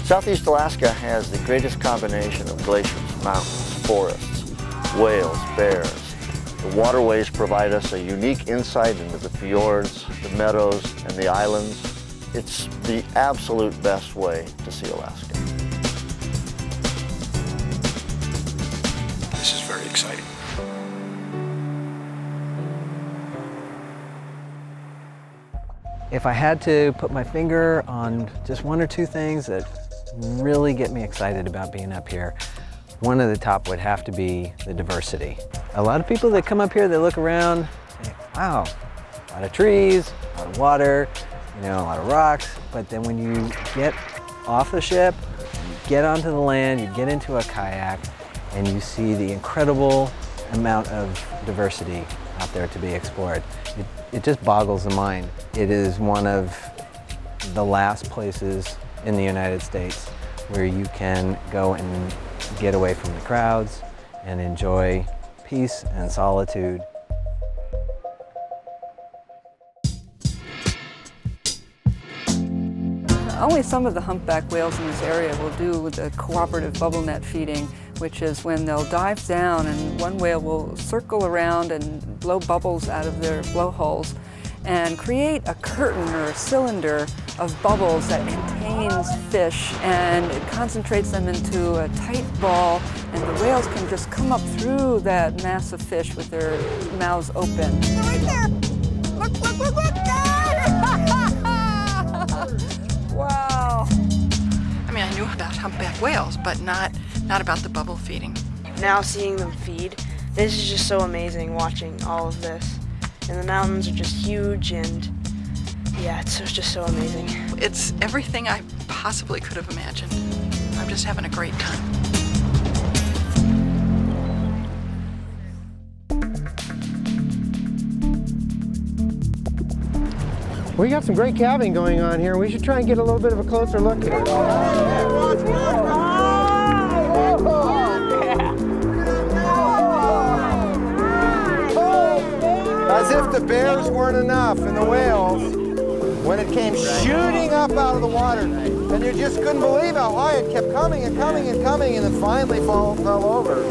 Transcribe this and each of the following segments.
Southeast Alaska has the greatest combination of glaciers, mountains, forests, whales, bears. The waterways provide us a unique insight into the fjords, the meadows, and the islands. It's the absolute best way to see Alaska. This is very exciting. If I had to put my finger on just one or two things that really get me excited about being up here, one of the top would have to be the diversity. A lot of people that come up here, they look around, and think, wow, a lot of trees, a lot of water, you know, a lot of rocks, but then when you get off the ship, you get onto the land, you get into a kayak, and you see the incredible amount of diversity out there to be explored. It just boggles the mind. It is one of the last places in the United States where you can go and get away from the crowds and enjoy peace and solitude. Only some of the humpback whales in this area will do the cooperative bubble net feeding, which is when they'll dive down and one whale will circle around and blow bubbles out of their blowholes and create a curtain or a cylinder of bubbles that contains fish, and it concentrates them into a tight ball, and the whales can just come up through that mass of fish with their mouths open. Right there! Look, look, look, look! Wow! I mean, I knew about humpback whales, but not about the bubble feeding. Now seeing them feed, this is just so amazing watching all of this. And the mountains are just huge, and yeah, it's just so amazing. It's everything I possibly could have imagined. I'm just having a great time. We got some great calving going on here. We should try and get a little bit of a closer look at it. As if the bears weren't enough and the whales, when it came shooting up out of the water, and you just couldn't believe how high it kept coming and coming and coming, and then finally fell over.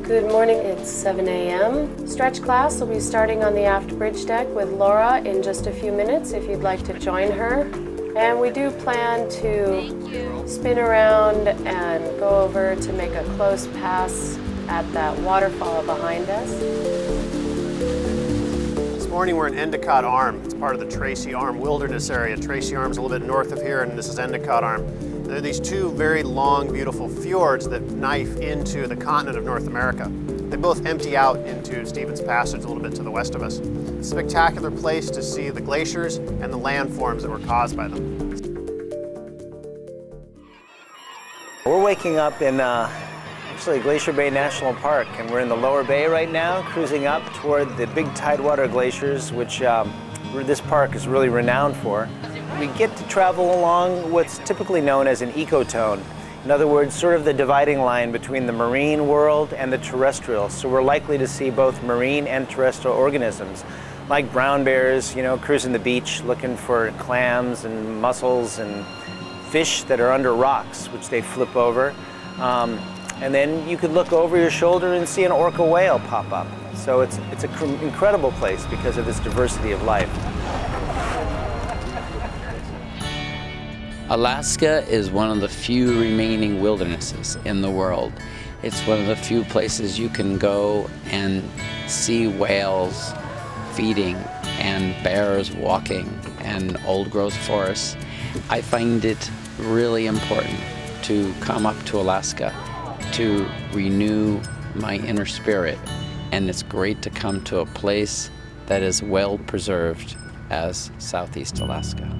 Good morning, it's 7 a.m. Stretch class will be starting on the aft bridge deck with Laura in just a few minutes if you'd like to join her. And we do plan to spin around and go over to make a close pass at that waterfall behind us. This morning we're in Endicott Arm. It's part of the Tracy Arm Wilderness area. Tracy Arm's a little bit north of here, and this is Endicott Arm. There are these two very long, beautiful fjords that knife into the continent of North America. They both empty out into Stevens Passage a little bit to the west of us. It's a spectacular place to see the glaciers and the landforms that were caused by them. We're waking up in actually Glacier Bay National Park, and we're in the lower bay right now, cruising up toward the big tidewater glaciers, which this park is really renowned for. We get to travel along what's typically known as an ecotone. In other words, sort of the dividing line between the marine world and the terrestrial. So we're likely to see both marine and terrestrial organisms, like brown bears, you know, cruising the beach looking for clams and mussels and fish that are under rocks, which they flip over. And then you could look over your shoulder and see an orca whale pop up. So it's an incredible place because of this diversity of life. Alaska is one of the few remaining wildernesses in the world. It's one of the few places you can go and see whales feeding and bears walking and old-growth forests. I find it really important to come up to Alaska to renew my inner spirit, and it's great to come to a place that is well preserved as Southeast Alaska.